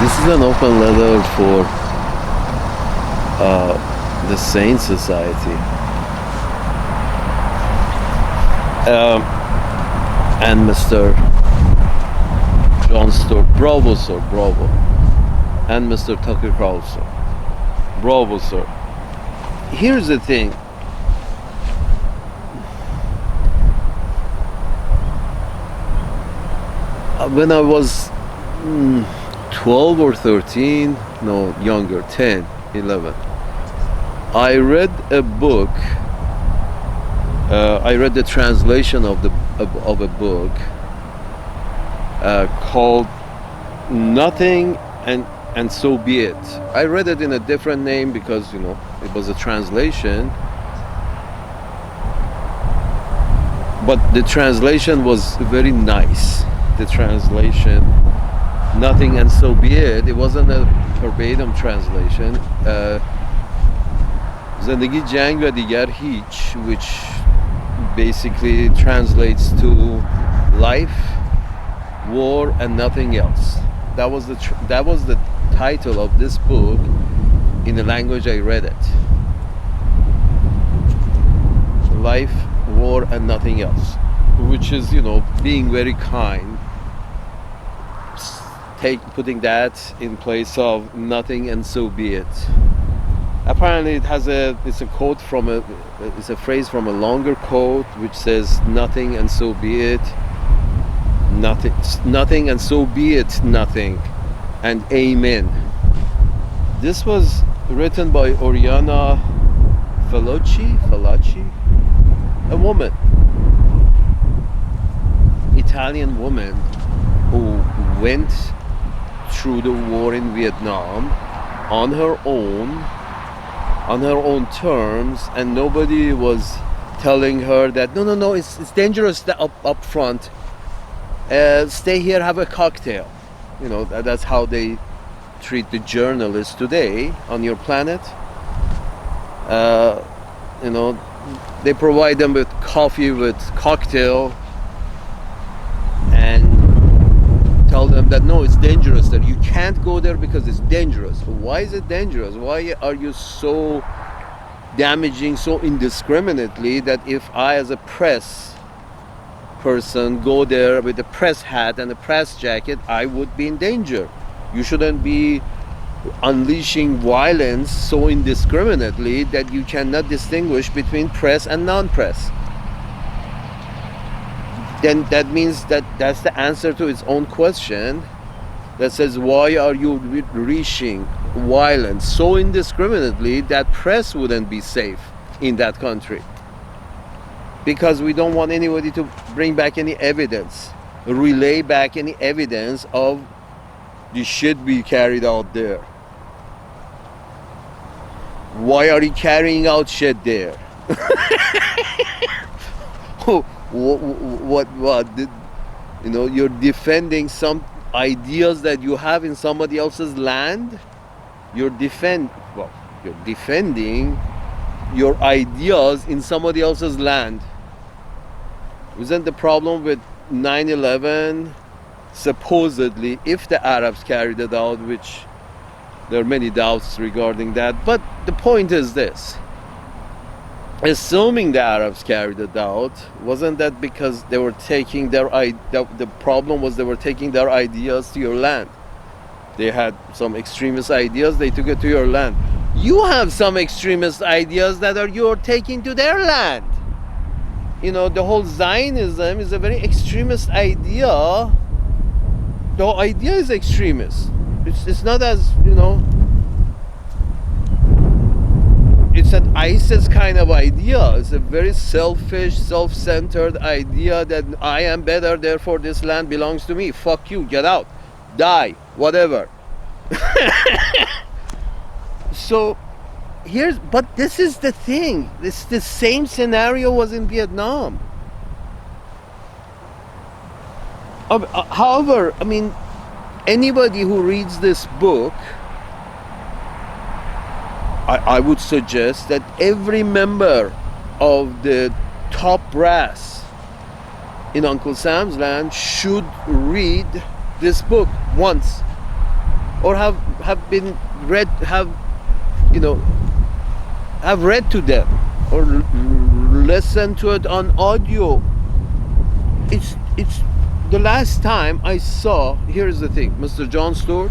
This is an open letter for the Sane Society and Mr. John Stewart. Bravo, sir, bravo. And Mr. Tucker Carlson. Bravo, sir. Here's the thing. When I was 12 or 13, no, younger, 10, 11, I read a book. I read the translation of a book called Nothing and So Be It. I read it in a different name because, it was a translation. But the translation was very nice. The translation, Nothing and So Be It. It wasn't a verbatim translation. زندگی جنگ و دیگر هیچ, which basically translates to life, war, and nothing else. That was the title of this book in the language I read it. Life, war, and nothing else, which is, being very kind, putting that in place of nothing and so be it. Apparently it's a quote it's a phrase from a longer quote which says nothing and so be it, nothing and so be it, nothing, and amen. This was written by Oriana Fallaci, a woman, Italian woman who went through the war in Vietnam on her own terms, and nobody was telling her that no, it's dangerous up front, stay here, have a cocktail. That's how they treat the journalists today on your planet. They provide them with coffee, with cocktail, and tell them that no, it's dangerous, that you can't go there because it's dangerous. Why is it dangerous? Why are you so damaging so indiscriminately that if I as a press person go there with a press hat and a press jacket, I would be in danger? You shouldn't be unleashing violence so indiscriminately that you cannot distinguish between press and non-press. Then that means that's the answer to its own question that says, why are you reaching violence so indiscriminately that press wouldn't be safe in that country? Because we don't want anybody to bring back any evidence, relay back any evidence of the shit we carried out there. Why are you carrying out shit there? What you're defending some ideas that you have in somebody else's land. You're defending your ideas in somebody else's land. Isn't the problem with 9/11 supposedly, if the Arabs carried it out, which there are many doubts regarding that, but the point is this: assuming the Arabs carried it out, wasn't that because they were taking the problem was they were taking their ideas to your land? They had some extremist ideas, they took it to your land. You have some extremist ideas that you're taking to their land. The whole Zionism is a very extremist idea. The whole idea is extremist. It's not as, it's an ISIS kind of idea. It's a very selfish, self-centered idea that I am better, therefore this land belongs to me. Fuck you, get out, die, whatever. So but this is the thing. The same scenario was in Vietnam. However, anybody who reads this book, I would suggest that every member of the top brass in Uncle Sam's land should read this book once. or have been read, you know have read to them, or listened to it on audio. It's the last time I saw. Here's the thing, Mr. Jon Stewart,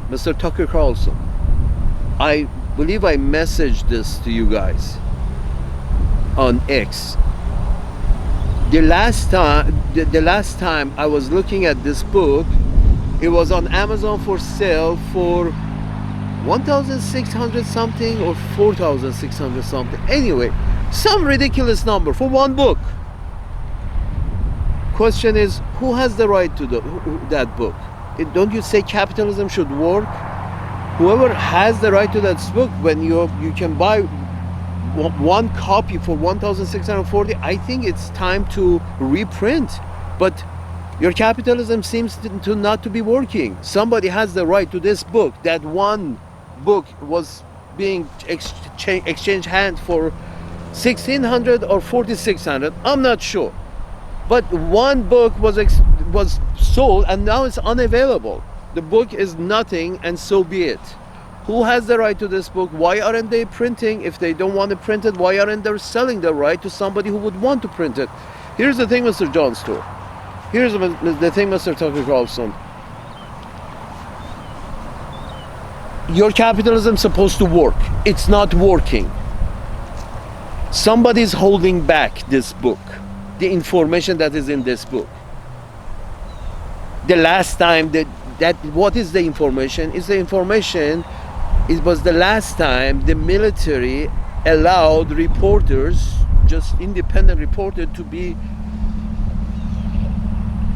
Mr. Tucker Carlson, I believe I messaged this to you guys on X. The last time I was looking at this book, it was on Amazon for sale for 1,600 something or 4,600 something. Anyway, some ridiculous number for one book. Question is, who has the right to that book? Don't you say capitalism should work? Whoever has the right to that book, when you can buy one copy for 1,640, I think it's time to reprint. But your capitalism seems to not to be working. Somebody has the right to this book. That one book was being exchanged hand for 1,600 or 4,600. I'm not sure. But one book was sold, and now it's unavailable. The book is nothing, and so be it. Who has the right to this book? Why aren't they printing? If they don't want to print it, why aren't they selling the right to somebody who would want to print it? Here's the thing, Mr. Jon Stewart. Here's the thing, Mr. Tucker Carlson. Your capitalism is supposed to work. It's not working. Somebody's holding back this book, the information that is in this book. The last time that what is the information? Is the information, it was the last time the military allowed reporters, just independent reporters, to be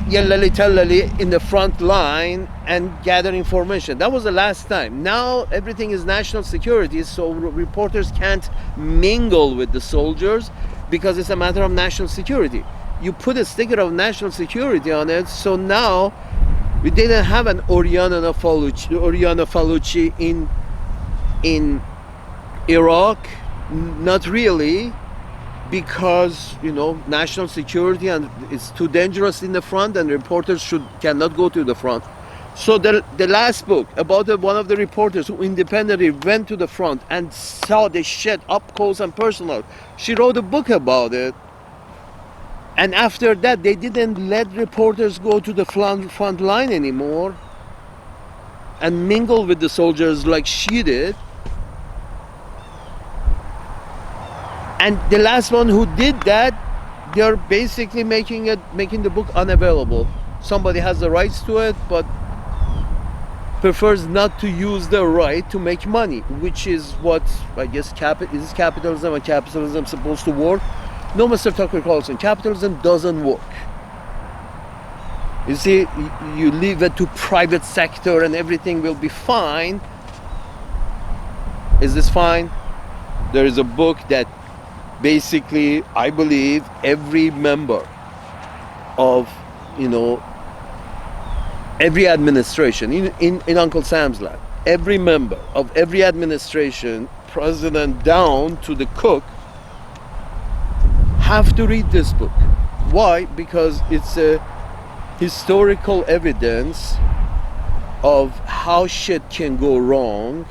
yellali tellali in the front line and gather information. That was the last time. Now everything is national security, so reporters can't mingle with the soldiers because it's a matter of national security. You put a sticker of national security on it, so now we didn't have an Oriana Falucci in Iraq, not really, because national security, and it's too dangerous in the front, and reporters cannot go to the front. So the last book about one of the reporters who independently went to the front and saw the shit up close and personal, she wrote a book about it. And after that, they didn't let reporters go to the front line anymore and mingle with the soldiers like she did. And the last one who did that, they're basically making the book unavailable. Somebody has the rights to it, but prefers not to use the right to make money, which is what I guess is capitalism, and capitalism supposed to work. No, Mr. Tucker Carlson, capitalism doesn't work. You see, you leave it to private sector and everything will be fine. Is this fine? There is a book that basically, I believe, every member of, every administration, in Uncle Sam's land, every member of every administration, president down to the cook, have to read this book. Why? Because it's a historical evidence of how shit can go wrong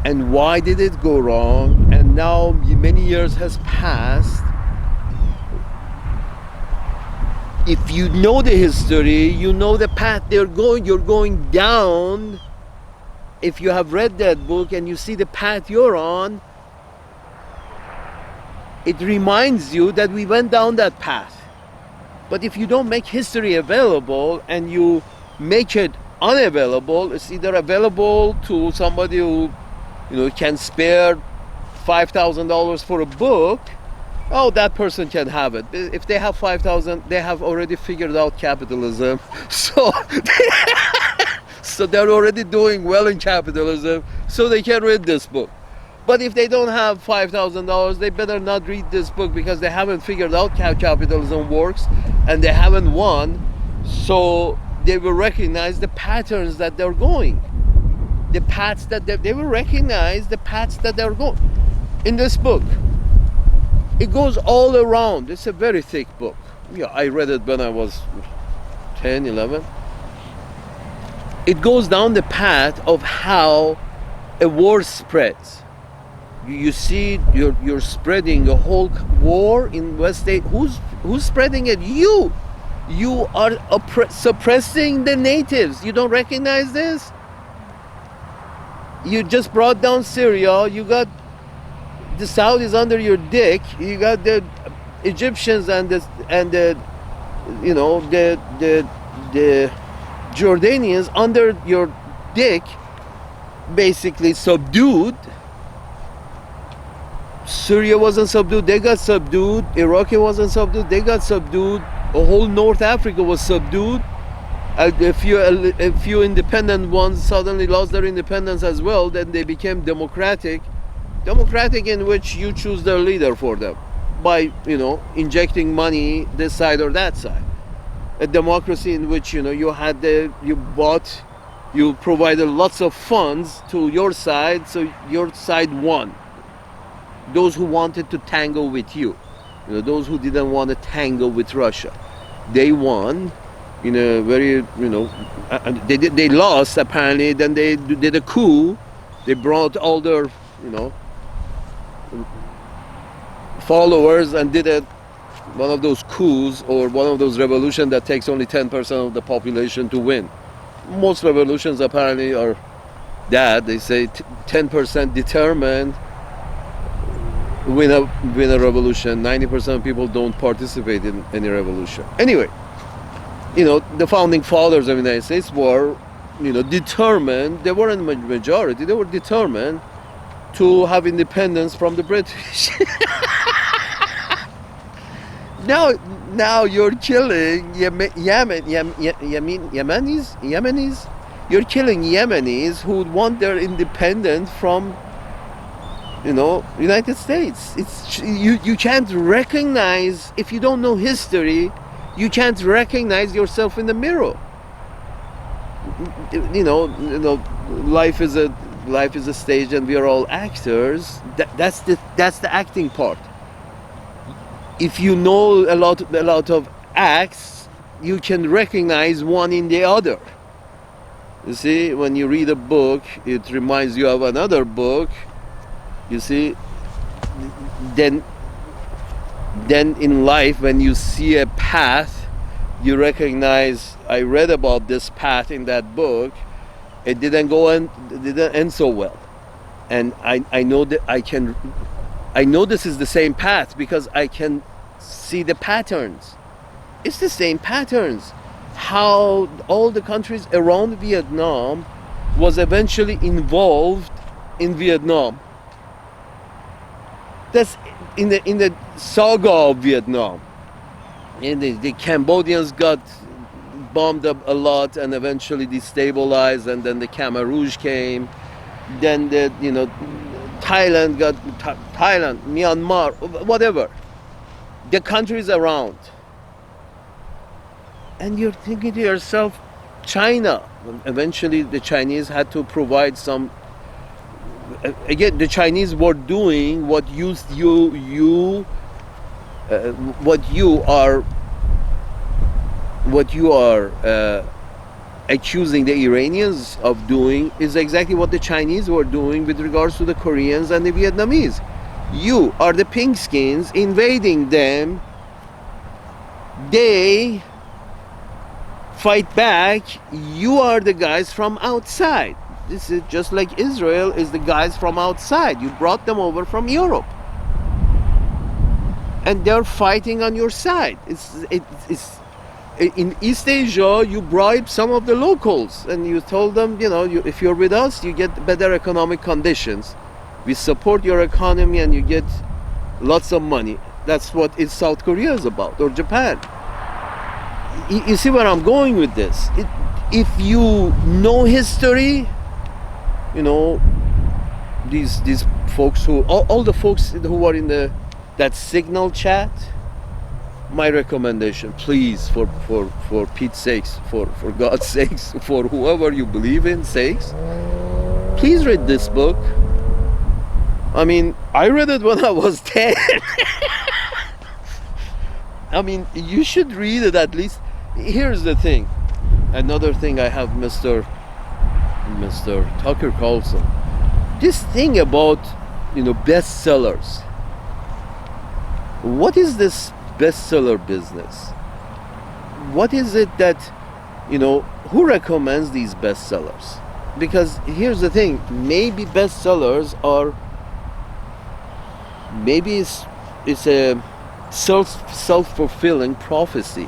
and why did it go wrong, and now many years has passed. If you know the history, you know the path you're going down. If you have read that book and you see the path you're on, it reminds you that we went down that path. But if you don't make history available and you make it unavailable, it's either available to somebody who can spare $5,000 for a book. Oh, that person can have it. If they have 5,000, they have already figured out capitalism. So they're already doing well in capitalism, so they can read this book. But if they don't have $5,000, they better not read this book because they haven't figured out how capitalism works and they haven't won. So they will recognize the patterns that they're going. The paths that they will recognize the paths that they're going. In this book, it goes all around. It's a very thick book. Yeah, I read it when I was 10, 11. it goes down the path of how a war spreads. You see, you're spreading a whole war in West State. Who's spreading it? You are suppressing the natives. You don't recognize this? You just brought down Syria. You got the Saudis under your dick. You got the Egyptians and the you know the Jordanians under your dick, basically subdued. Syria wasn't subdued, they got subdued. Iraq wasn't subdued, they got subdued. The whole North Africa was subdued. A few independent ones suddenly lost their independence as well. Then they became democratic in which you choose their leader for them by injecting money this side or that side. A democracy in which you provided lots of funds to your side, so your side won. Those who wanted to tango with you, those who didn't want to tango with Russia, they won in a very, they lost apparently. Then they did a coup. They brought all their, followers and did one of those coups or one of those revolutions that takes only 10% of the population to win. Most revolutions apparently are that. They say 10% determined win a revolution. 90% of people don't participate in any revolution. Anyway, the founding fathers of the United States were, determined. They weren't the majority. They were determined to have independence from the British. Now you're killing Yemenis. You're killing Yemenis who want their independence from, United States. You can't recognize, if you don't know history, you can't recognize yourself in the mirror. Life is a stage, and we are all actors. That's the acting part. If you know a lot of acts, you can recognize one in the other. You see, when you read a book, it reminds you of another book. You see, then in life, when you see a path, you recognize, I read about this path in that book. It didn't end so well, and I know that I know this is the same path because I can see the patterns. It's the same patterns. How all the countries around Vietnam was eventually involved in Vietnam. That's in the saga of Vietnam. And the Cambodians got bombed up a lot and eventually destabilized, and then the Khmer Rouge came. Then Thailand, Myanmar, whatever. The countries around. And you're thinking to yourself, China. Eventually the Chinese had to provide some. Again, the Chinese were doing what you are accusing the Iranians of doing is exactly what the Chinese were doing with regards to the Koreans and the Vietnamese. You are the pink skins invading them. They fight back. You are the guys from outside. This is just like Israel is the guys from outside. You brought them over from Europe, and they're fighting on your side. It's in East Asia. You bribe some of the locals, and you told them, if you're with us, you get better economic conditions. We support your economy, and you get lots of money. That's what South Korea is about, or Japan. You see where I'm going with this? If you know history, these folks all the folks who are in that Signal chat, my recommendation, please, for Pete's sakes, for God's sakes, for whoever you believe in sakes, please read this book. I mean, I read it when I was 10. I mean, you should read it at least. Here's the thing. Another thing I have Mr. Mr. Tucker Carlson, this thing about, bestsellers. What is this bestseller business? What is it that, who recommends these bestsellers? Because here's the thing, maybe bestsellers are, maybe it's a self-fulfilling prophecy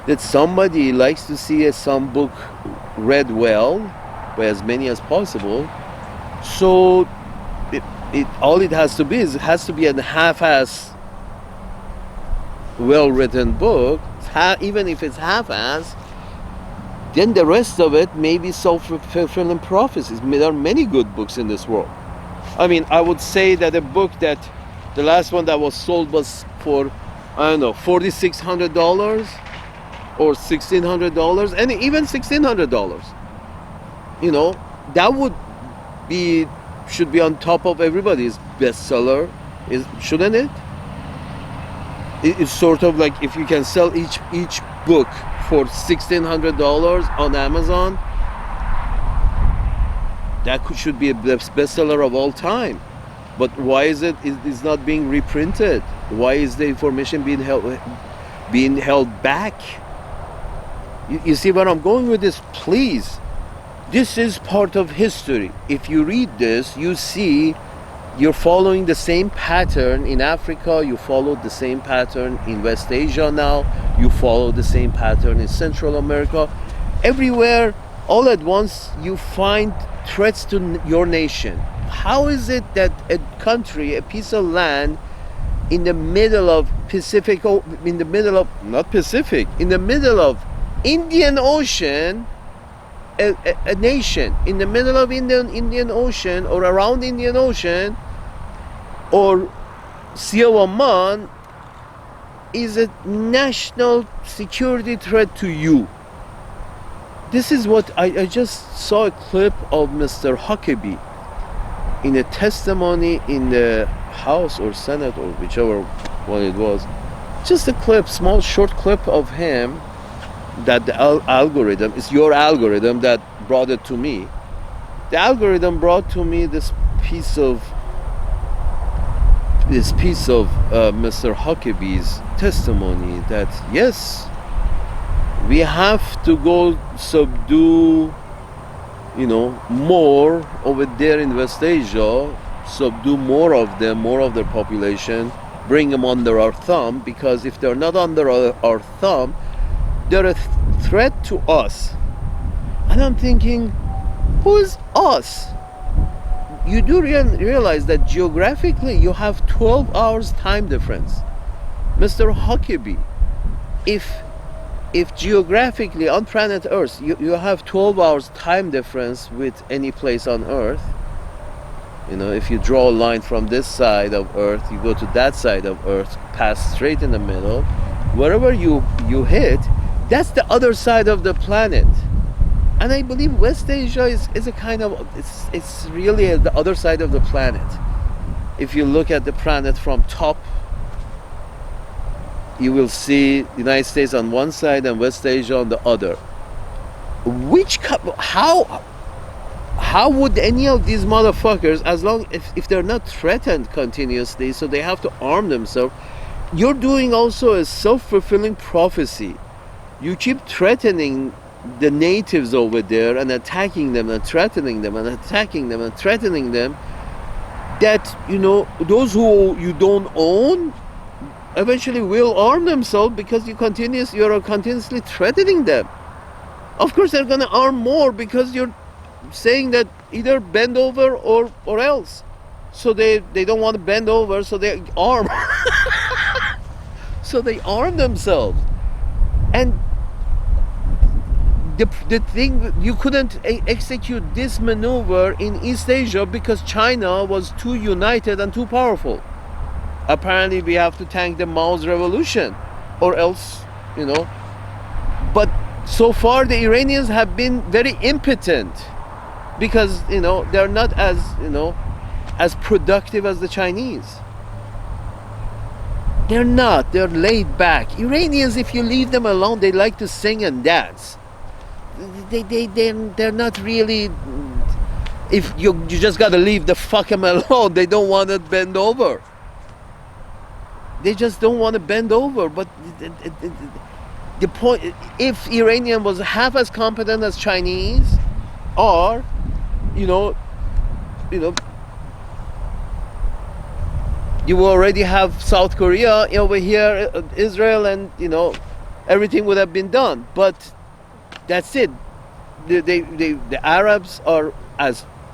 that somebody likes to see some book read well by as many as possible. So all it has to be is, it has to be a half-ass well-written book. Even if it's half-ass, then the rest of it may be self-fulfilling prophecies. There are many good books in this world. I mean, I would say that a book that the last one that was sold was for, I don't know, $4,600 or $1,600, and even $1,600. That should be on top of everybody's bestseller, shouldn't it? It's sort of like if you can sell each book for $1,600 on Amazon, that should be a bestseller of all time. But why is it's not being reprinted? Why is the information being held back? You see where I'm going with this? Please, this is part of history. If you read this, you see you're following the same pattern in Africa, you followed the same pattern in West Asia now, you follow the same pattern in Central America. Everywhere, all at once, you find threats to your nation. How is it that a country, a piece of land in the middle of Indian Ocean, a nation in the middle of Indian Ocean or around Indian Ocean or Sea of Oman is a national security threat to you? This is what I just saw a clip of Mr. Huckabee in a testimony in the House or Senate or whichever one it was. Just a clip, small short clip of him, that the algorithm, it's your algorithm that brought it to me. The algorithm brought to me this piece of Mr. Huckabee's testimony that yes, we have to go subdue, more over there in West Asia, subdue more of their population, bring them under our thumb, because if they're not under our thumb, they're a threat to us. And I'm thinking, who is us? You do realize that geographically you have 12 hours time difference. Mr. Huckabee, if geographically on planet Earth you have 12 hours time difference with any place on Earth, if you draw a line from this side of Earth, you go to that side of Earth, pass straight in the middle, wherever you hit, that's the other side of the planet. And I believe West Asia is a kind of, it's really the other side of the planet. If you look at the planet from top, you will see the United States on one side and West Asia on the other. How would any of these motherfuckers, as long if they're not threatened continuously, so they have to arm themselves, you're doing also a self-fulfilling prophecy. You keep threatening the natives over there and attacking them and threatening them and attacking them and threatening them, that those who you don't own eventually will arm themselves because you are continuously threatening them. Of course they're going to arm more because you're saying that either bend over or else. So they don't want to bend over, so they arm. So they arm themselves. And the thing, you couldn't execute this maneuver in East Asia because China was too united and too powerful. Apparently we have to thank the Mao's revolution, or else, But so far the Iranians have been very impotent because, they're not as productive as the Chinese. They're not. They're laid back. Iranians, if you leave them alone, they like to sing and dance. they're not really. If you just gotta leave the fuck them alone. They don't want to bend over. They just don't want to bend over. But the point, if Iranian was half as competent as Chinese, or you know, you already have South Korea over here, Israel, and everything would have been done. But that's it. The Arabs are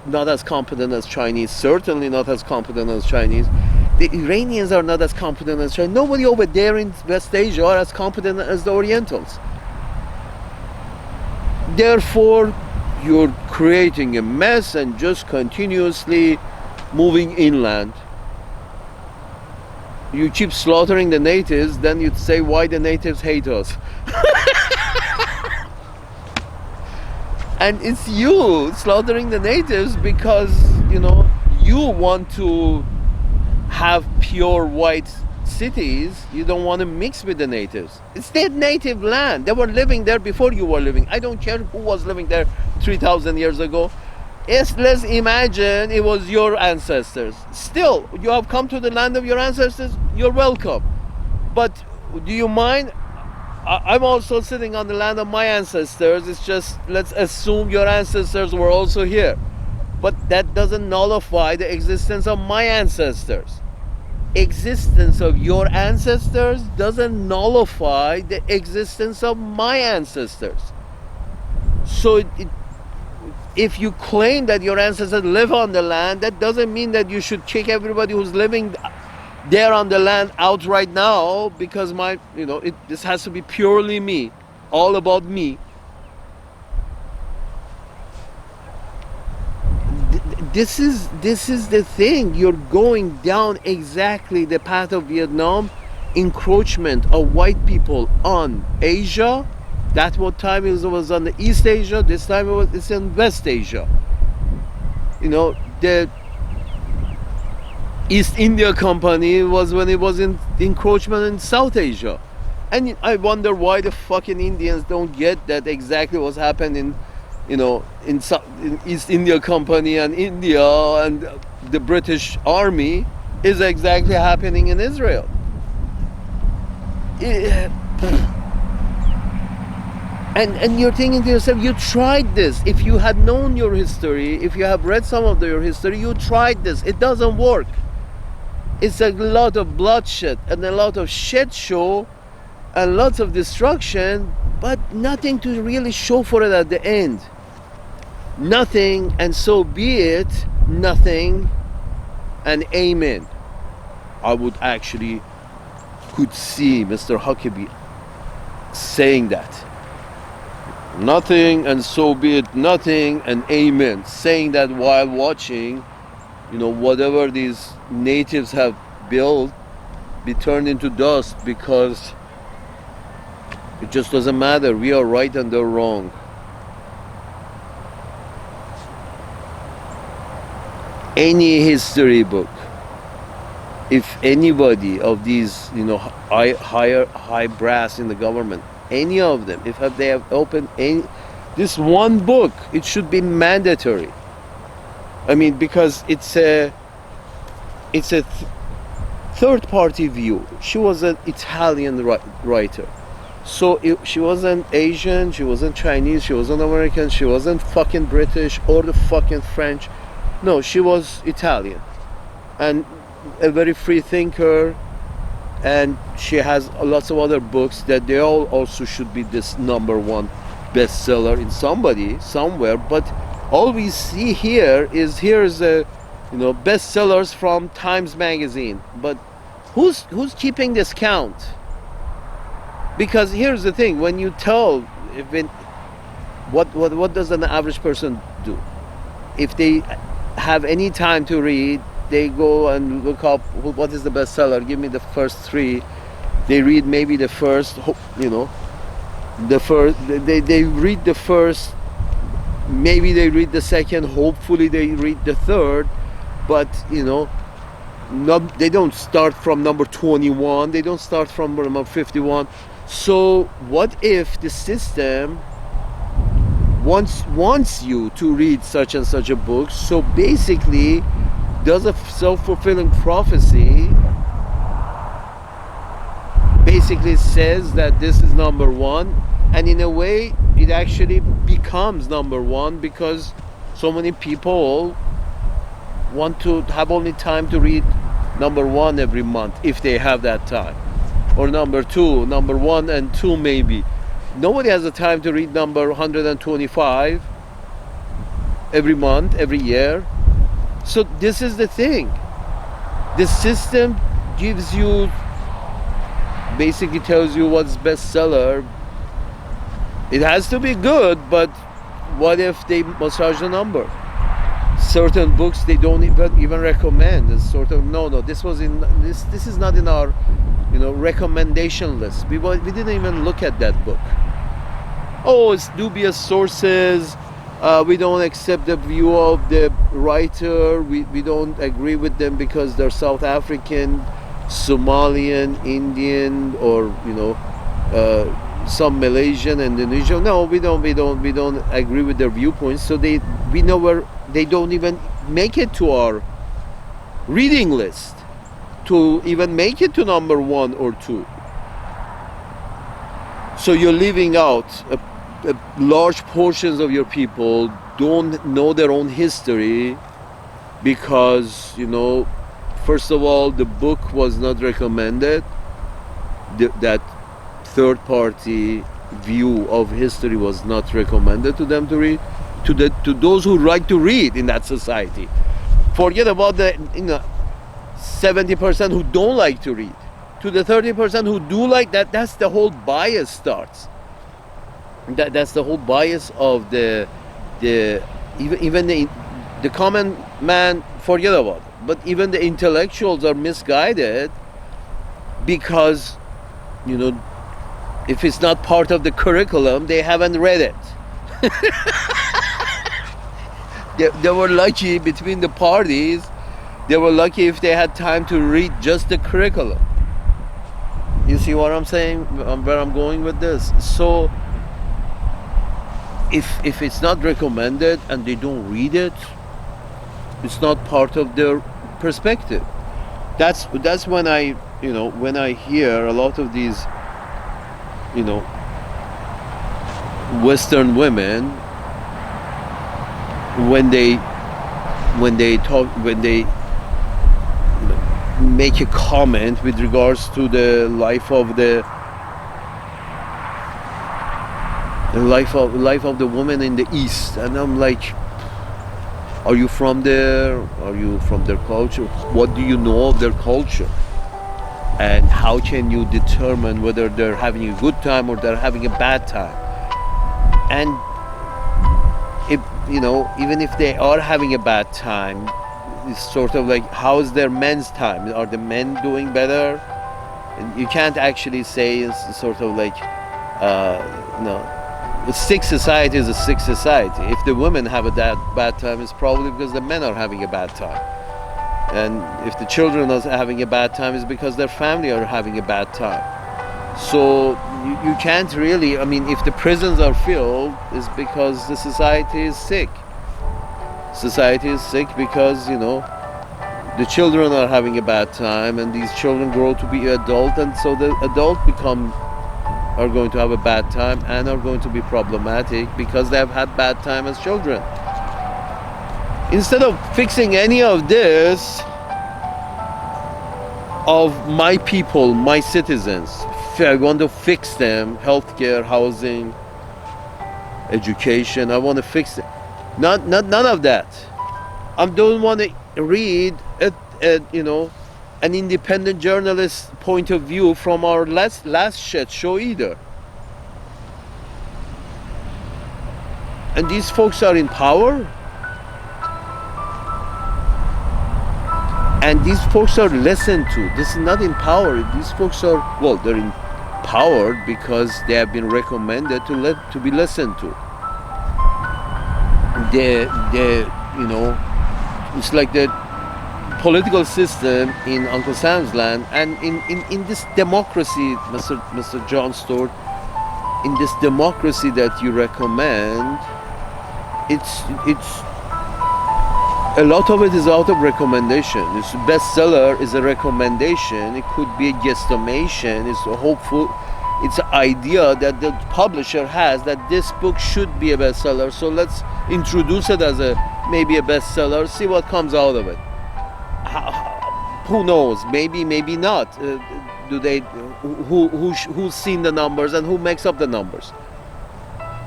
not as competent as Chinese. Certainly not as competent as Chinese. The Iranians are not as competent as Chinese. Nobody over there in West Asia are as competent as the Orientals. Therefore, you're creating a mess and just continuously moving inland. You keep slaughtering the natives, then you'd say why the natives hate us. And it's you slaughtering the natives because you want to have pure white cities. You don't want to mix with the natives. It's their native land. They were living there before you were living. I don't care who was living there 3,000 years ago. Let's imagine it was your ancestors. Still, you have come to the land of your ancestors. You're welcome. But do you mind? I'm also sitting on the land of my ancestors. It's just, let's assume your ancestors were also here. But that doesn't nullify the existence of my ancestors. Existence of your ancestors doesn't nullify the existence of my ancestors. So if you claim that your ancestors live on the land, that doesn't mean that you should kick everybody who's living there on the land out right now, because this has to be purely me, all about me. This is the thing. You're going down exactly the path of Vietnam, encroachment of white people on Asia. That's what time it was on the East Asia. This time it's in West Asia. The East India Company was when it was in encroachment in South Asia. And I wonder why the fucking Indians don't get that exactly what's happened in East India Company and India and the British Army is exactly happening in Israel. And you're thinking to yourself, you tried this. If you had known your history, if you have read some of your history, you tried this. It doesn't work. It's a lot of bloodshed and a lot of shit show and lots of destruction, but nothing to really show for it at the end. Nothing, and so be it. Nothing, and amen. I would actually could see Mr. Huckabee saying that. Nothing, and so be it. Nothing, and amen. Saying that while watching, whatever these natives have built be turned into dust, because it just doesn't matter. We are right and they're wrong. Any history book, if anybody of these, high brass in the government, any of them, if they have opened this one book, it should be mandatory. I mean, because it's a third-party view. She was an Italian writer, so she wasn't Asian, she wasn't Chinese, she wasn't American, she wasn't fucking British or the fucking French. No, she was Italian, and a very free thinker, and she has lots of other books that they all also should be this #1 bestseller in somewhere. But all we see here's a bestsellers from Times Magazine. But who's keeping this count? Because here's the thing: when you tell, what does an average person do? If they have any time to read, they go and look up what is the bestseller. Give me the first 3. They read maybe the first, the first. They read the first. Maybe they read the second. Hopefully they read the third. But they don't start from number 21. They don't start from number 51. So what if the system wants you to read such and such a book. So basically, does a self-fulfilling prophecy. Basically says that this is number one, and in a way, it actually becomes number one because so many people want to have only time to read number one every month if they have that time, or number two, number one and two maybe. Nobody has the time to read number 125 every month, every year. So this is the thing. The system gives you, basically tells you what's bestseller. It has to be good, but what if they massage the number? Certain books they don't even recommend. It's sort of no, this was in this is not in our recommendation list. We didn't even look at that book. Oh, it's dubious sources. We don't accept the view of the writer. We don't agree with them because they're South African, Somalian, Indian, or some Malaysian, Indonesian. No, we don't agree with their viewpoints. So they don't even make it to our reading list, to even make it to number one or two. So you're leaving out large portions of your people don't know their own history because first of all, the book was not recommended. That third party view of history was not recommended to them to read. To those who like to read in that society, forget about the 70% who don't like to read. To the 30% who do like that, that's the whole bias starts. That's the whole bias of the common man. Forget about it. But even the intellectuals are misguided because if it's not part of the curriculum, they haven't read it. They were lucky between the parties. They were lucky if they had time to read just the curriculum. You see what I'm saying? Where I'm going with this? So if it's not recommended and they don't read it, it's not part of their perspective. That's when I hear a lot of these Western women, when they make a comment with regards to the life of the woman in the East, and I'm like, are you from there? Are you from their culture? What do you know of their culture? And how can you determine whether they're having a good time or they're having a bad time? And if even if they are having a bad time, it's sort of like, how's their men's time? Are the men doing better? And you can't actually say it's sort of like a sick society is a sick society. If the women have a bad time, it's probably because the men are having a bad time. And if the children are having a bad time, it's because their family are having a bad time. So you can't really, if the prisons are filled, it's because the society is sick. Society is sick because, the children are having a bad time, and these children grow to be adult, and so the adult are going to have a bad time and are going to be problematic because they have had bad time as children. Instead of fixing any of this, of my people, my citizens, I want to fix them, healthcare, housing, education, I want to fix it. None of that. I don't want to read an independent journalist's point of view from our last show either. And these folks are in power, and these folks are listened to. This is not in power. These folks are, they're empowered because they have been recommended to be listened to. It's like the political system in Uncle Sam's land, and in this democracy, Mr. John Stewart, in this democracy that you recommend, it's a lot of it is out of recommendation. It's bestseller is a recommendation. It could be a guesstimation. It's a hopeful. It's an idea that the publisher has that this book should be a bestseller. So let's introduce it as maybe a bestseller. See what comes out of it. Who knows? Maybe, maybe not. Do they? Who's seen the numbers and who makes up the numbers?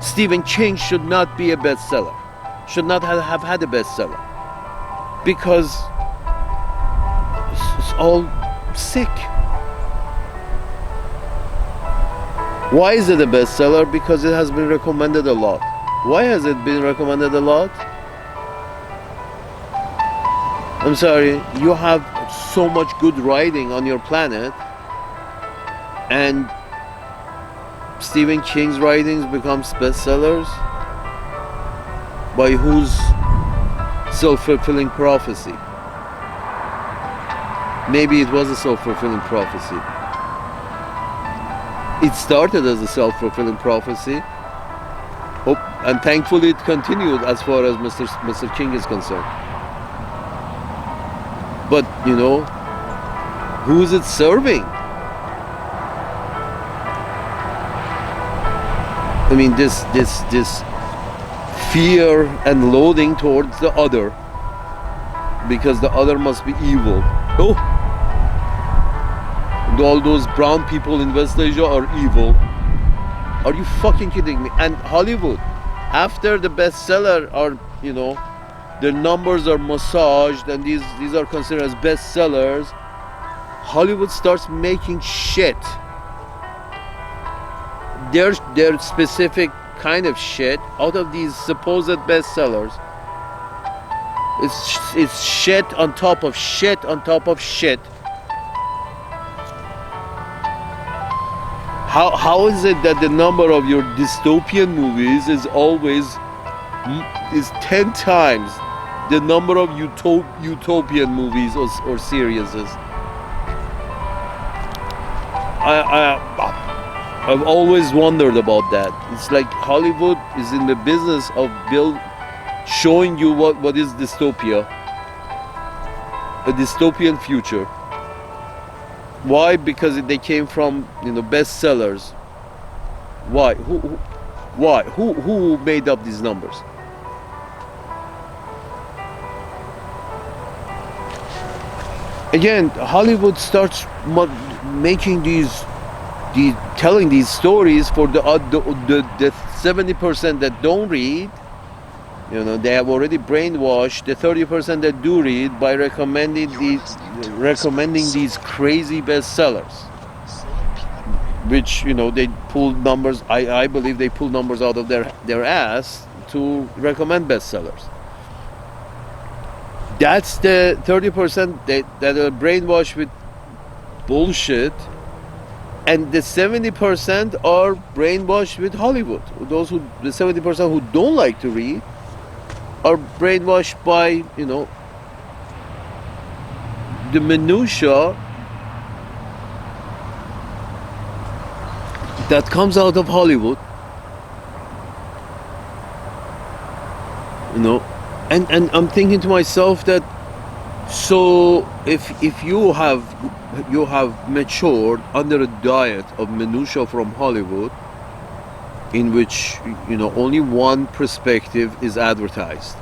Stephen King should not be a bestseller. Should not have had a bestseller. Because it's all sick. Why is it a bestseller? Because it has been recommended a lot. Why has it been recommended a lot? I'm sorry, you have so much good writing on your planet, and Stephen King's writings becomes bestsellers? By whose self-fulfilling prophecy? Maybe it was a self-fulfilling prophecy. It started as a self-fulfilling prophecy, and thankfully it continued as far as Mr. King is concerned. But, you know, who is it serving? I mean, this fear and loathing towards the other, because the other must be evil. Oh, all those brown people in West Asia are evil. Are you fucking kidding me? And Hollywood, after the bestseller are, you know, their numbers are massaged and these are considered as bestsellers, Hollywood starts making shit. Their specific kind of shit out of these supposed bestsellers. It's shit on top of shit on top of shit. How is it that the number of your dystopian movies is always 10 times the number of utopian movies or series? I've always wondered about that. It's like Hollywood is in the business of showing you what is dystopia, a dystopian future. Why? Because they came from, you know, bestsellers. Why? Who made up these numbers? Again, Hollywood starts making telling these stories for the 70% that don't read. You know, they have already brainwashed the 30% that do read by recommending these crazy bestsellers, which, you know, they pull numbers. I believe they pull numbers out of their ass to recommend bestsellers. That's the 30% that are brainwashed with bullshit, and the 70% are brainwashed with Hollywood. The 70% who don't like to read are brainwashed by, you know, the minutia that comes out of Hollywood, you know. And I'm thinking to myself that, so if you have matured under a diet of minutia from Hollywood, in which, you know, only one perspective is advertised.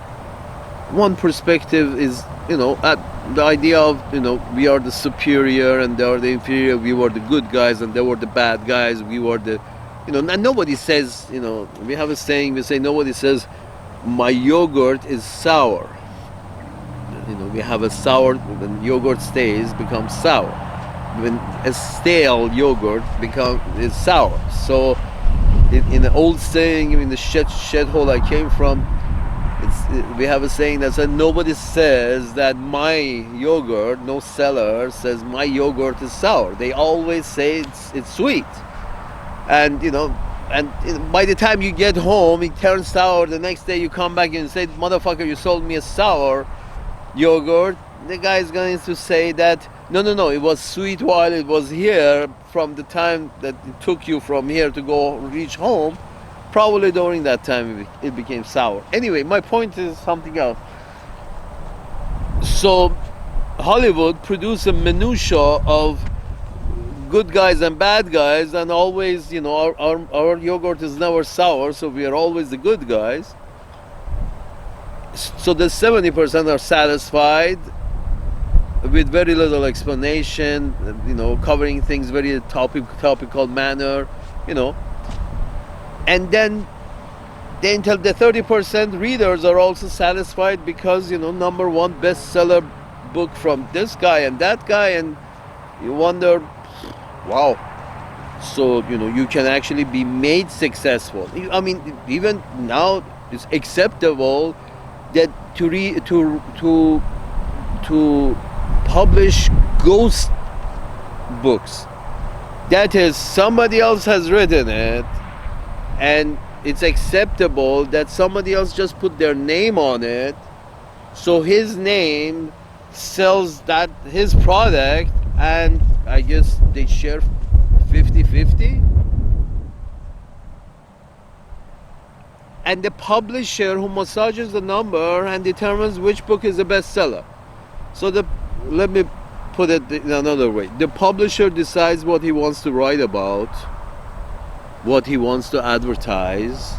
One perspective is, you know, the idea of, you know, we are the superior and they are the inferior, we were the good guys and they were the bad guys, we were the, you know, and nobody says, you know, we have a saying, we say nobody says, my yogurt is sour. You know, we have a sour, when yogurt becomes sour. When a stale yogurt is sour. So in the old saying, in the shed hole I came from, we have a saying that says nobody says that my yogurt, no seller says my yogurt is sour. They always say it's sweet. And, you know, and by the time you get home, it turns sour. The next day you come back and say, motherfucker, you sold me a sour yogurt. The guy is going to say that, no, it was sweet while it was here. From the time that it took you from here to go reach home, Probably during that time it became sour. Anyway, my point is something else. So Hollywood produced a minutia of good guys and bad guys, and always, our yogurt is never sour, so we are always the good guys. So the 70% are satisfied with very little explanation, covering things very topical manner, and then the 30% readers are also satisfied because number one bestseller book from this guy and that guy, and you wonder, wow, so you can actually be made successful. I mean, even now it's acceptable that to publish ghost books, that is, somebody else has written it, and it's acceptable that somebody else just put their name on it, so his name sells that his product, and I guess they share 50-50. And the publisher who massages the number and determines which book is the bestseller. So let me put it in another way. The publisher decides what he wants to write about, what he wants to advertise.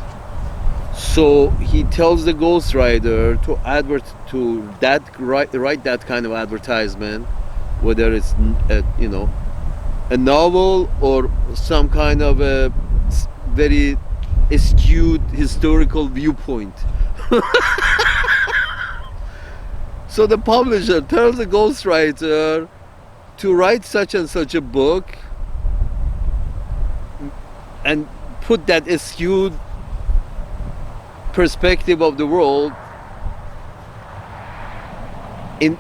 So he tells the ghostwriter to write that kind of advertisement, whether it's a novel or some kind of a very skewed historical viewpoint. So the publisher tells the ghostwriter to write such and such a book and put that skewed perspective of the world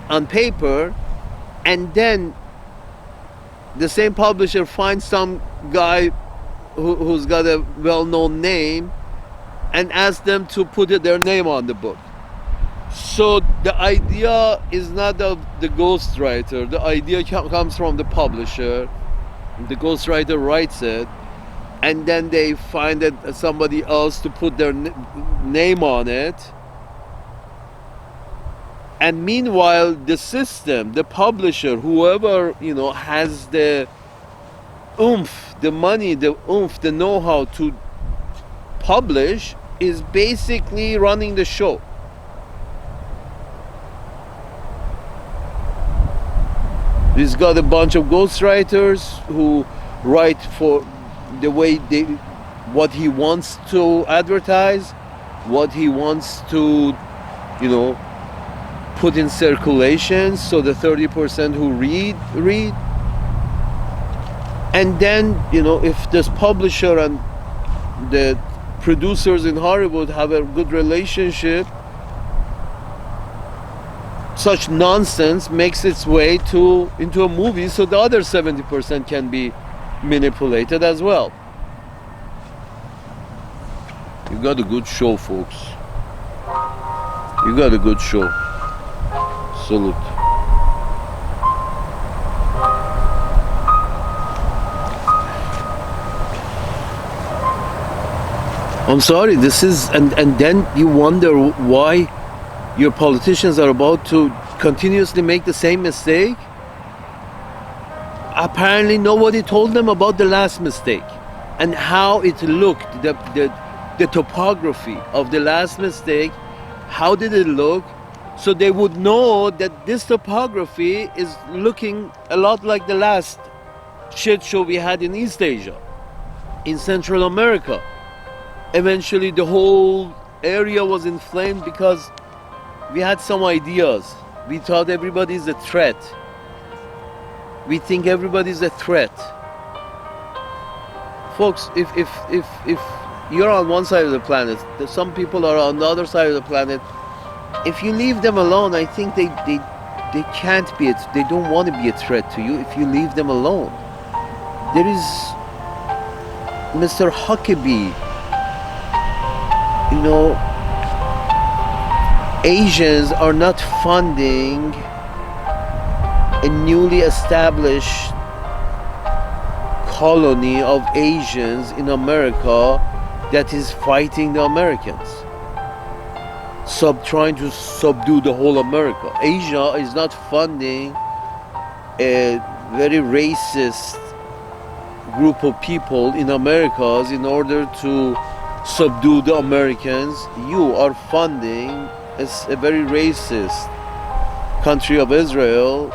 on paper, and then the same publisher finds some guy who's got a well-known name and asks them to put their name on the book. So the idea is not of the ghostwriter. The idea comes from the publisher. The ghostwriter writes it, and then they find somebody else to put their name on it. And meanwhile, the system, the publisher, whoever has the oomph, the money, the oomph, the know-how to publish, is basically running the show. He's got a bunch of ghostwriters who write for the way what he wants to advertise, what he wants to, put in circulation, so the 30% who read. And then, if this publisher and the producers in Hollywood have a good relationship, such nonsense makes its way into a movie, so the other 70% can be manipulated as well. You got a good show, folks. You got a good show. Salute. I'm sorry, this is, and then you wonder why your politicians are about to continuously make the same mistake. Apparently nobody told them about the last mistake and how it looked, the topography of the last mistake. How did it look? So they would know that this topography is looking a lot like the last shit show we had in East Asia, in Central America. Eventually the whole area was inflamed because we had some ideas. We thought everybody's a threat. We think everybody's a threat. Folks, if you're on one side of the planet, some people are on the other side of the planet, if you leave them alone, I think they can't be, they don't want to be a threat to you if you leave them alone. There is Mr. Huckabee, Asians are not funding a newly established colony of Asians in America that is fighting the Americans, trying to subdue the whole America. Asia is not funding a very racist group of people in Americas in order to subdue the Americans. You are funding a very racist country of Israel,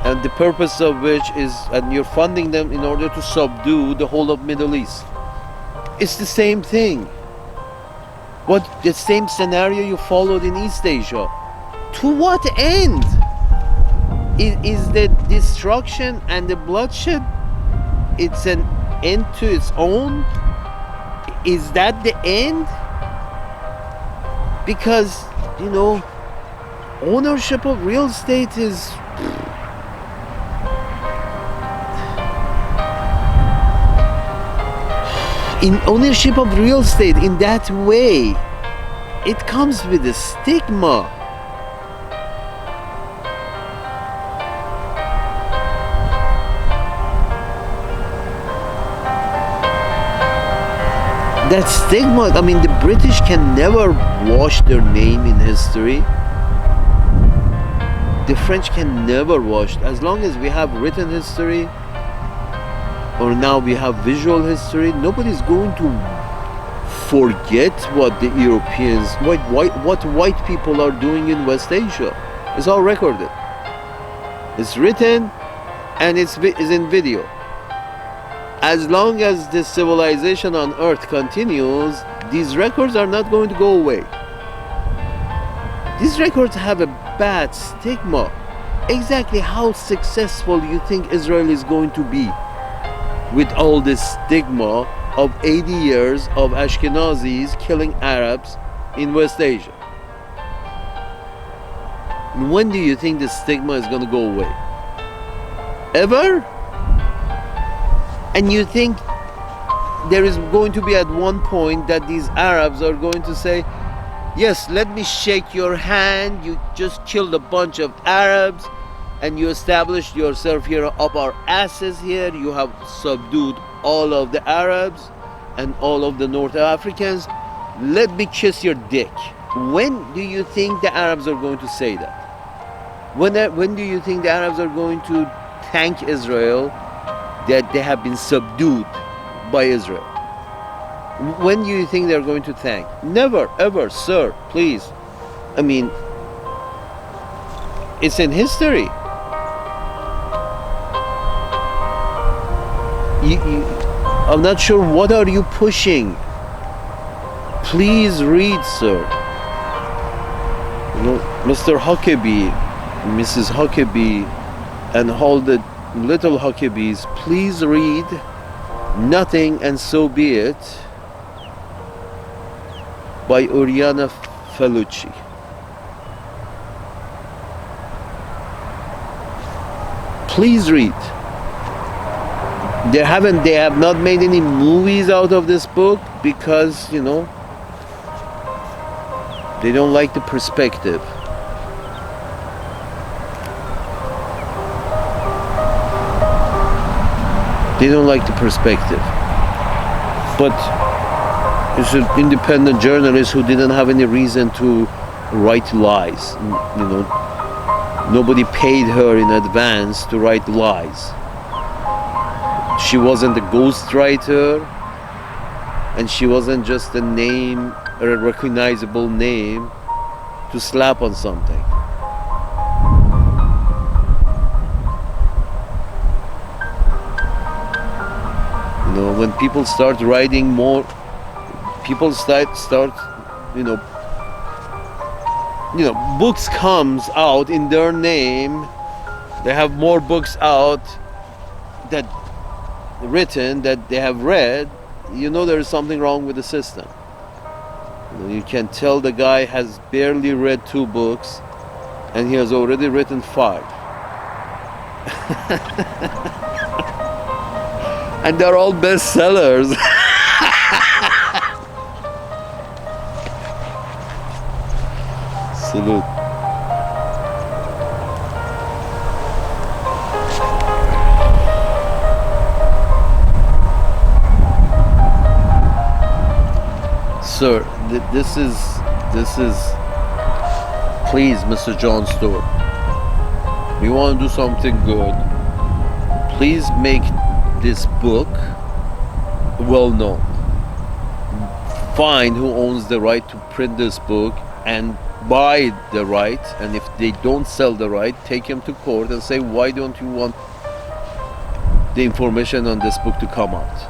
and the purpose of which is, and you're funding them in order to subdue the whole of Middle East. It's the same thing. The same scenario you followed in East Asia. To what end? Is the destruction and the bloodshed, it's an end to its own? Is that the end? Because, ownership of real estate is... In ownership of real estate in that way, it comes with a stigma. That stigma, the British can never wash their name in history. The French can never wash. As long as we have written history, or now we have visual history, nobody's going to forget what the Europeans, what white people are doing in West Asia. It's all recorded. It's written, and it's in video. As long as this civilization on Earth continues, these records are not going to go away. These records have a bad stigma. Exactly how successful you think Israel is going to be with all this stigma of 80 years of Ashkenazis killing Arabs in West Asia? When do you think the stigma is going to go away? Ever? And you think there is going to be at one point that these Arabs are going to say, yes, let me shake your hand, you just killed a bunch of Arabs, and you established yourself here up our asses here, you have subdued all of the Arabs and all of the North Africans, let me kiss your dick. When do you think the Arabs are going to say that? When do you think the Arabs are going to thank Israel that they have been subdued by Israel? When do you think they're going to thank? Never, ever, sir, please. It's in history. I'm not sure what are you pushing. Please read, sir. Mr. Huckabee, Mrs. Huckabee, and all the little Huckabees, please read Nothing and So Be It by Oriana Falucci. Please read. They have not made any movies out of this book because, they don't like the perspective. They don't like the perspective. But it's an independent journalist who didn't have any reason to write lies. Nobody paid her in advance to write lies. She wasn't a ghostwriter, and she wasn't just a name, or a recognizable name to slap on something. When people start writing more, people start books comes out in their name. They have more books out that written that they have read. There is something wrong with the system. You can tell the guy has barely read 2 books and he has already written 5. And they're all bestsellers. Salute. Sir, this is, please, Mr. John Stewart, we want to do something good. Please make this book well known. Find who owns the right to print this book and buy the right, and if they don't sell the right, take him to court and say, why don't you want the information on this book to come out?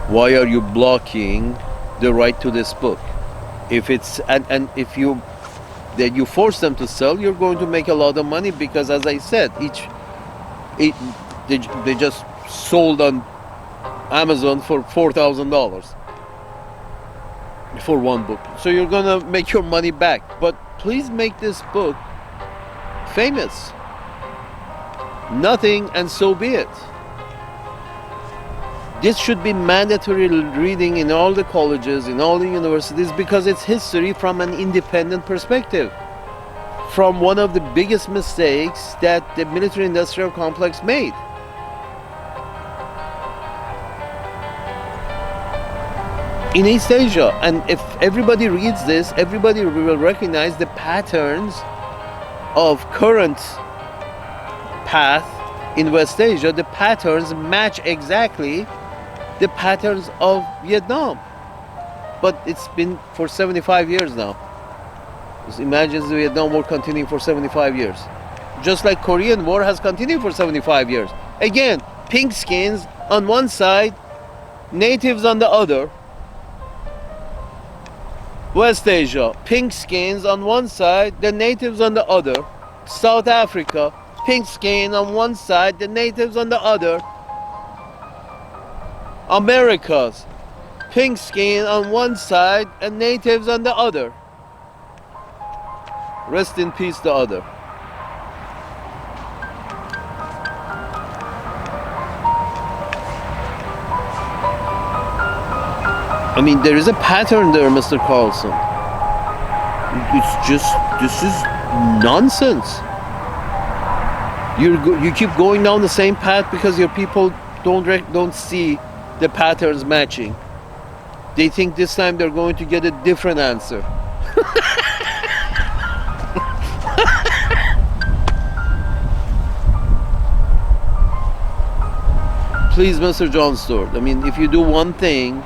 Why are you blocking the right to this book? If it's and if you force them to sell, you're going to make a lot of money, because as I said, they just sold on Amazon for $4,000 for one book. So you're gonna make your money back. But please make this book famous. Nothing, and so be it. This should be mandatory reading in all the colleges, in all the universities, because it's history from an independent perspective, from one of the biggest mistakes that the military-industrial complex made. In East Asia, and if everybody reads this, everybody will recognize the patterns of current path in West Asia. The patterns match exactly the patterns of Vietnam. But it's been for 75 years now. Just imagine the Vietnam War continuing for 75 years. Just like Korean War has continued for 75 years. Again, pink skins on one side, natives on the other. West Asia, pink skins on one side, the natives on the other. South Africa, pink skin on one side, the natives on the other. Americas, pink skin on one side and natives on the other. Rest in peace, the other. I mean, there is a pattern there, Mr. Carlson. It's just, this is nonsense. You keep going down the same path because your people don't see the patterns matching. They think this time they're going to get a different answer. Please, Mr. John Stewart, I mean, if you do one thing,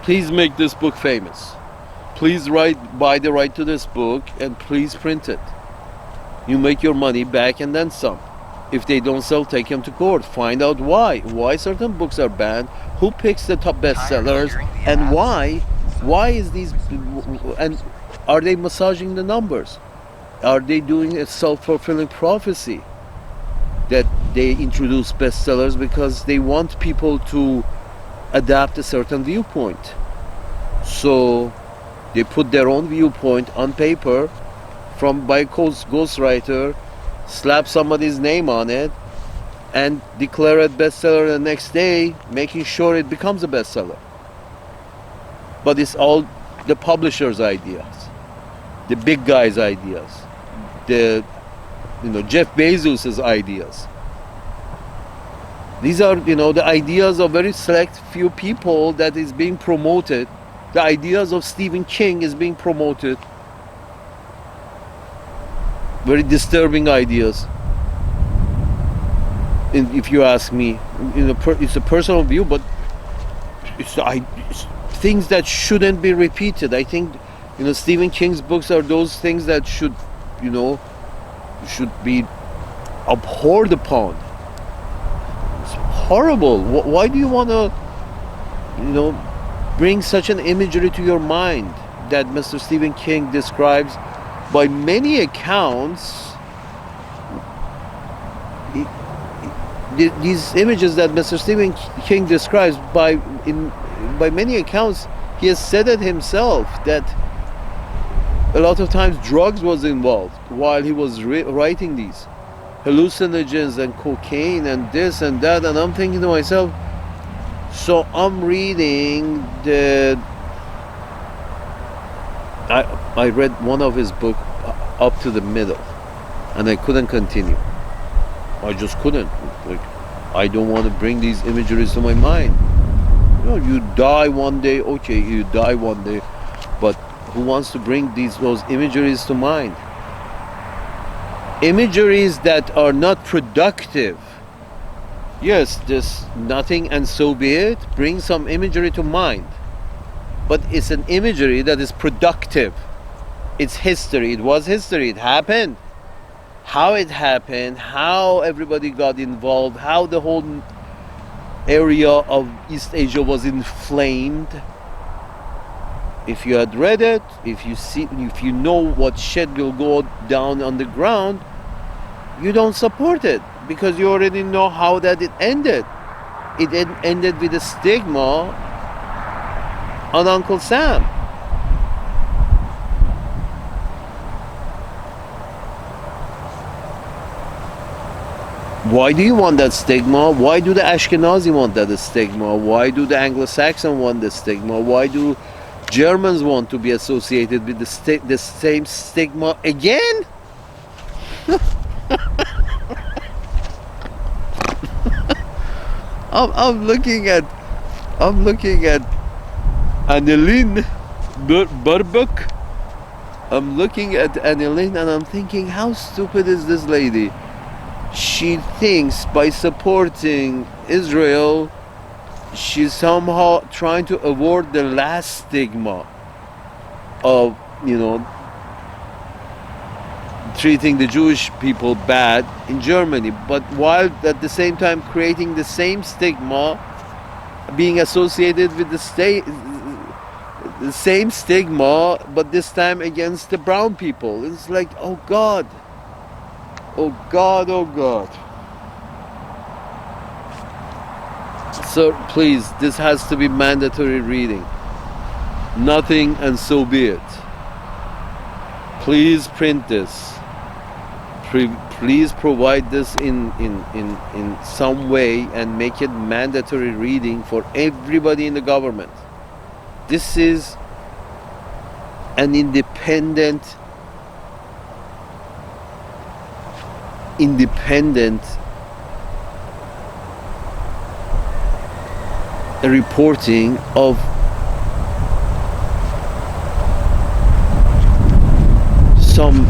please make this book famous. Please buy the right to this book and please print it. You make your money back and then some. If they don't sell, take them to court. Find out why certain books are banned, who picks the top bestsellers, and why is these, and are they massaging the numbers? Are they doing a self-fulfilling prophecy that they introduce bestsellers because they want people to adapt a certain viewpoint? So they put their own viewpoint on paper by a ghostwriter, slap somebody's name on it, and declare it bestseller the next day, making sure it becomes a bestseller. But it's all the publisher's ideas, the big guy's ideas, Jeff Bezos's ideas. These are, the ideas of very select few people that is being promoted. The ideas of Stephen King is being promoted. Very disturbing ideas, if you ask me. It's a personal view, but it's things that shouldn't be repeated. I think, Stephen King's books are those things that should be abhorred upon. It's horrible. Why do you want to, bring such an imagery to your mind that Mr. Stephen King describes? By many accounts, these images that Mr. Stephen King describes, by many accounts, he has said it himself that a lot of times drugs was involved while he was writing these hallucinogens and cocaine and this and that. And I'm thinking to myself, so I'm reading I read one of his book up to the middle, and I couldn't continue. I just couldn't. I don't want to bring these imageries to my mind. You die one day, okay, you die one day, but who wants to bring those imageries to mind? Imageries that are not productive. Yes, just nothing and so be it. Bring some imagery to mind. But it's an imagery that is productive. It's history. It was history. It happened. How it happened, how everybody got involved, how the whole area of East Asia was inflamed. If you had read it, if you know what shit will go down on the ground, you don't support it because you already know how that it ended. It ended with a stigma on Uncle Sam. Why do you want that stigma? Why do the Ashkenazi want that stigma? Why do the Anglo-Saxon want the stigma? Why do Germans want to be associated with the same stigma again? I'm looking at Annelien Baerbock. I'm looking at Annelien and I'm thinking, how stupid is this lady? She thinks by supporting Israel, she's somehow trying to avoid the last stigma of, treating the Jewish people bad in Germany, but while at the same time creating the same stigma, being associated with the same stigma, but this time against the brown people. It's like, oh God. Oh God, oh God. So please, this has to be mandatory reading. Nothing and so be it. Please print this. Please provide this in some way and make it mandatory reading for everybody in the government. This is an independent reporting of some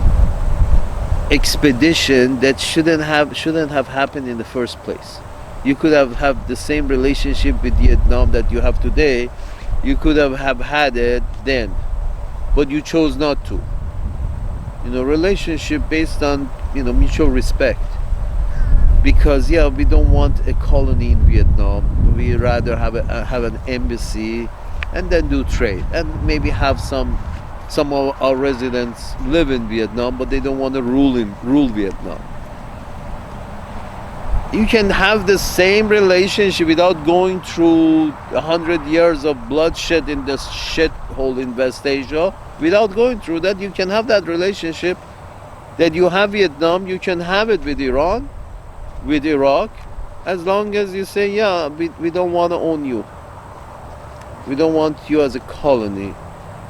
expedition that shouldn't have happened in the first place. You could have the same relationship with Vietnam that you have today. You could have had it then, but you chose not to. Relationship based on mutual respect. Because we don't want a colony in Vietnam. We rather have an embassy, and then do trade, and maybe have some of our residents live in Vietnam, but they don't want to rule Vietnam. You can have the same relationship without going through 100 years of bloodshed in this shithole in West Asia. Without going through that, you can have that relationship that you have Vietnam. You can have it with Iran, with Iraq, as long as you say, we don't want to own you. We don't want you as a colony.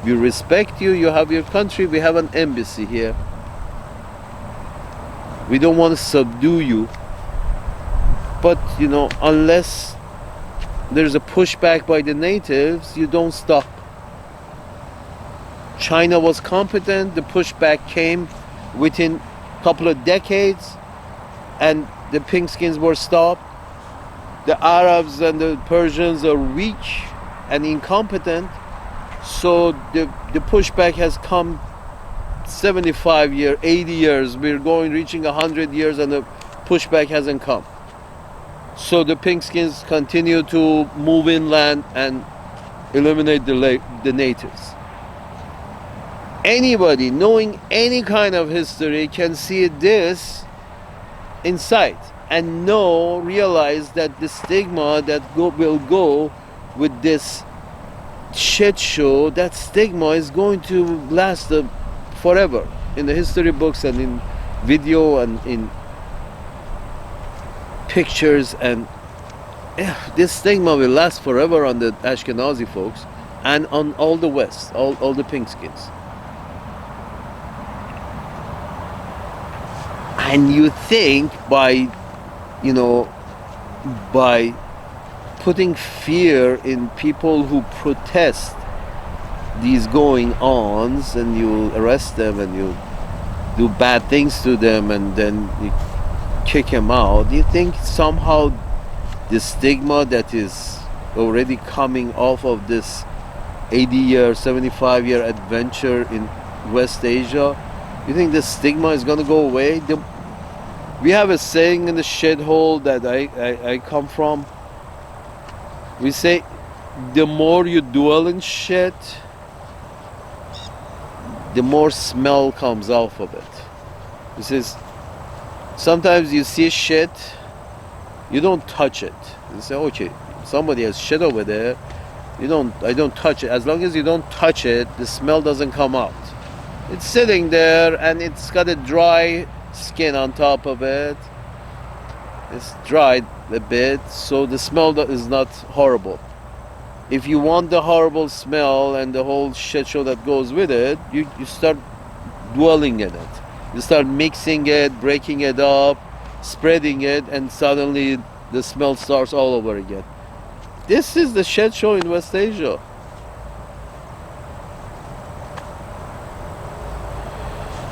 We respect you. You have your country. We have an embassy here. We don't want to subdue you. But, unless there's a pushback by the natives, you don't stop. China was competent. The pushback came within a couple of decades, and the Pinkskins were stopped. The Arabs and the Persians are weak and incompetent. So the pushback has come 75 years, 80 years. We're reaching 100 years and the pushback hasn't come. So the Pinkskins continue to move inland and eliminate the natives. Anybody knowing any kind of history can see this in sight and realize that the stigma that will go with this shit show, that stigma is going to last forever in the history books and in video and in pictures, and this stigma will last forever on the Ashkenazi folks and on all the West, all the Pinkskins. And you think by putting fear in people who protest these going ons, and you arrest them and you do bad things to them and then you kick them out. Do you think somehow the stigma that is already coming off of this 80-year, 75-year adventure in West Asia, you think the stigma is going to go away? We have a saying in the shithole that I come from. We say, the more you dwell in shit, the more smell comes off of it. This is, sometimes you see shit, you don't touch it. You say, okay, somebody has shit over there. I don't touch it. As long as you don't touch it, the smell doesn't come out. It's sitting there and it's got a dry skin on top of it. It's dried a bit, so the smell is not horrible. If you want the horrible smell and the whole shit show that goes with it, you start dwelling in it. You start mixing it, breaking it up, spreading it, and suddenly the smell starts all over again. This is the shit show in West Asia.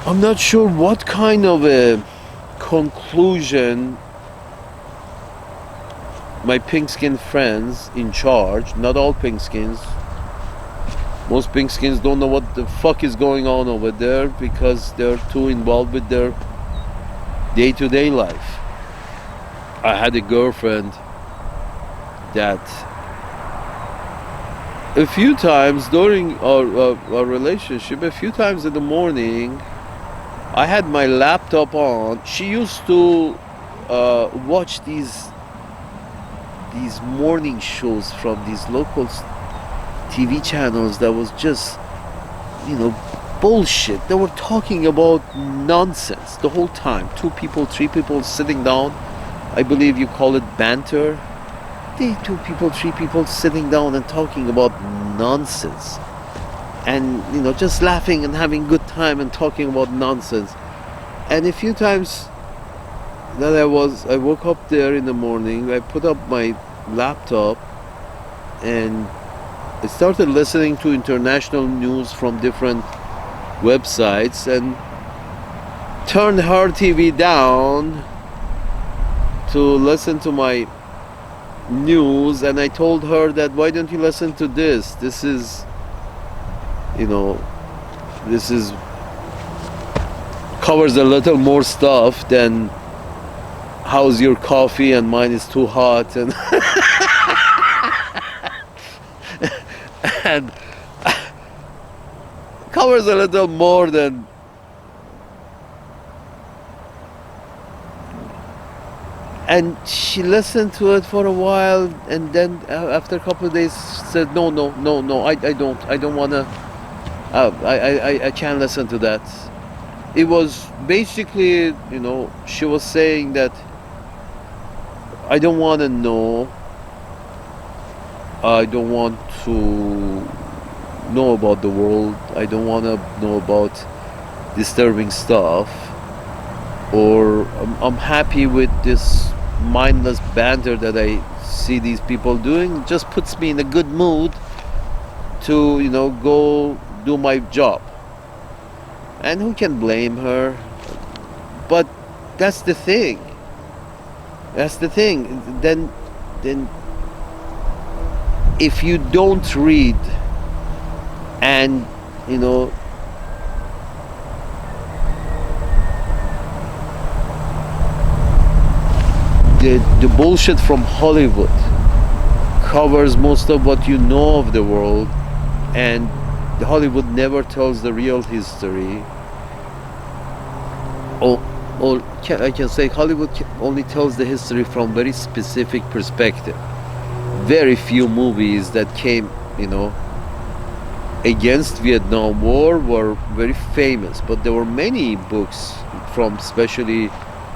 I'm not sure what kind of a conclusion my pink skin friends in charge, not all pink skins, most pink skins don't know what the fuck is going on over there because they're too involved with their day-to-day life. I had a girlfriend that a few times during our relationship, a few times in the morning, I had my laptop on. She used to watch these morning shows from these local TV channels that was just, bullshit. They were talking about nonsense the whole time. 2 people, 3 people sitting down. I believe you call it banter. 2 people, 3 people sitting down and talking about nonsense. And, just laughing and having good time and talking about nonsense. And a few times that I woke up there in the morning, I put up my laptop and I started listening to international news from different websites and turned her TV down to listen to my news, and I told her that, why don't you listen to this? This is covers a little more stuff than how's your coffee and mine is too hot and and covers a little more than and she listened to it for a while, and then after a couple of days said, no, I don't want to, I can't listen to that. It was basically, she was saying that I don't want to know, I don't want to know about the world, I don't want to know about disturbing stuff, or I'm happy with this mindless banter that I see these people doing. It just puts me in a good mood to, go do my job. And who can blame her? But that's the thing. Then if you don't read and the bullshit from Hollywood covers most of what you know of the world, and the Hollywood never tells the real history. Or I can say Hollywood only tells the history from very specific perspective. Very few movies that came, against Vietnam War were very famous, but there were many books from especially,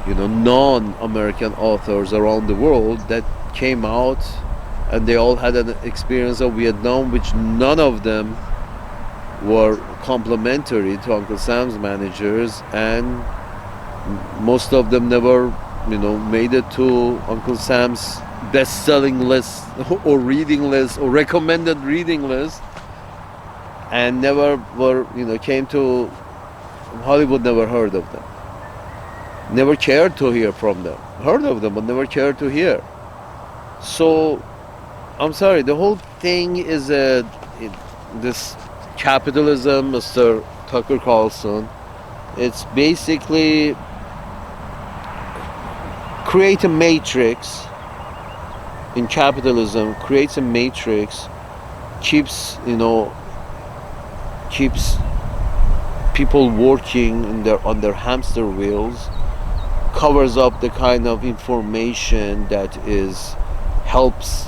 non-American authors around the world that came out, and they all had an experience of Vietnam, which none of them were complimentary to Uncle Sam's managers, and most of them never, made it to Uncle Sam's best-selling list or reading list or recommended reading list, and never were, came to Hollywood, never heard of them, never cared to hear from them, heard of them but never cared to hear. So I'm sorry, the whole thing is this capitalism, Mr. Tucker Carlson. It's basically create a matrix in capitalism, creates a matrix, keeps people working on their hamster wheels, covers up the kind of information that helps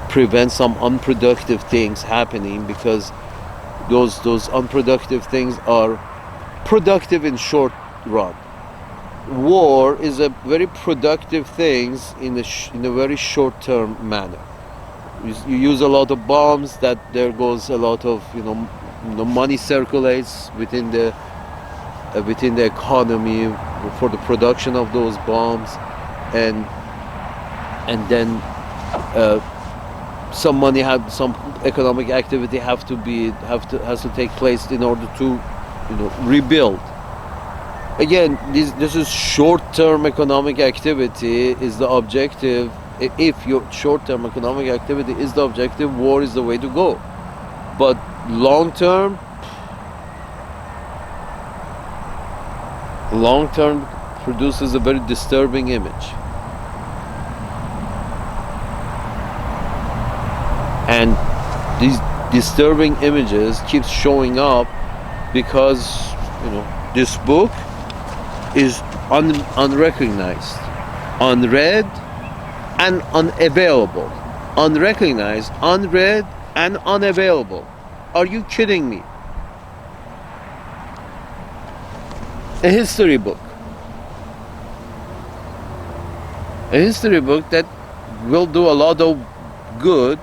prevent some unproductive things happening, because those unproductive things are productive in short run. War is a very productive thing in a very short term manner. You use a lot of bombs, that there goes a lot of money circulates within the economy for the production of those bombs, and then some money, some economic activity has to take place in order to rebuild. Again, this is short-term economic activity is the objective. If your short-term economic activity is the objective, war is the way to go. But long-term produces a very disturbing image. And these disturbing images keep showing up because this book is unrecognized, unread, and unavailable. Unrecognized, unread, and unavailable. Are you kidding me? A history book. A history book that will do a lot of good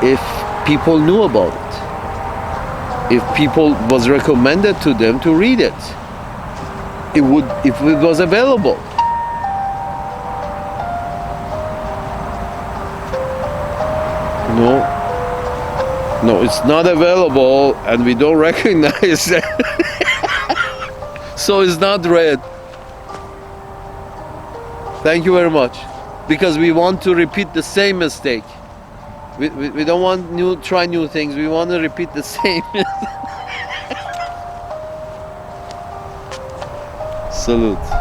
if people knew about it. If people was recommended to them to read it. If it was available. No, it's not available, and we don't recognize it. So it's not read. Thank you very much. Because we want to repeat the same mistake. We don't want try new things. We want to repeat the same. Salute.